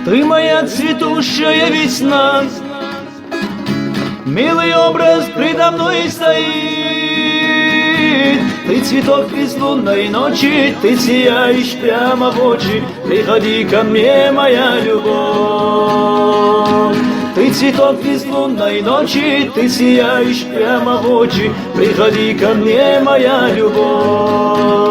Ты моя цветущая весна, милый образ предо мной стоит. Ты цветок безлунной ночи, ты сияешь прямо в очи. Приходи ко мне, моя любовь. Ты цветок безлунной ночи, ты сияешь прямо в очи. Приходи ко мне, моя любовь.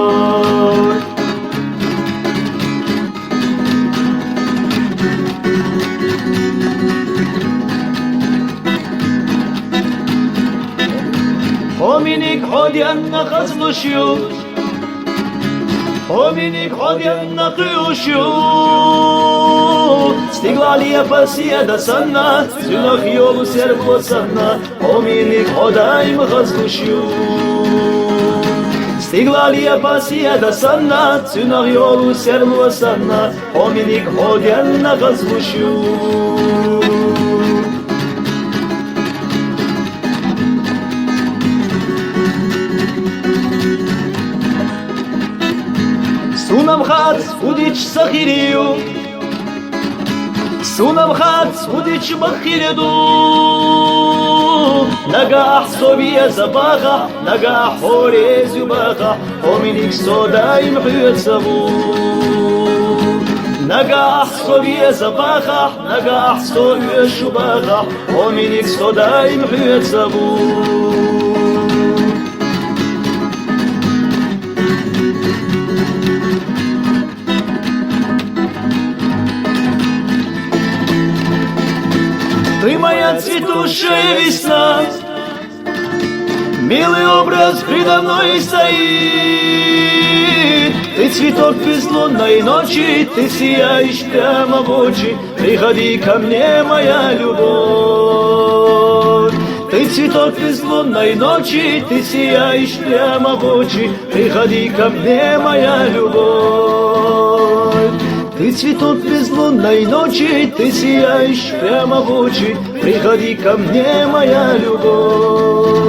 Hominik hodyanna kazmışıyor, hominik hodyanna kıyuşuyor. Stiglaliye pasiye da sana, sünah yolu servo sana, hominik hoday mı kazmışıyor. Stiglaliye pasiye da sana, sünah yolu servo sana, hominik hodyanna kazmışıyor. Sunam khat udic sakhiriyu, sunam khat udic bakhiredu. Nagah sobiya zabaga, nagah hore zubaga, hominik soday mhuyat sabu. Nagah sobiya zabaga, nagah sobiya shubaga, hominik soday mhuyat sabu. Ты моя цветущая весна, милый образ предо мной стоит. Ты цветок безлунной ночи, ты сияешь прямо в очи. Приходи ко мне, моя любовь. Ты цветок безлунной ночи, ты сияешь прямо в очи. Приходи ко мне, моя любовь. Ты цветок безлунной ночи, ты сияешь прямо в очи. Приходи ко мне, моя любовь.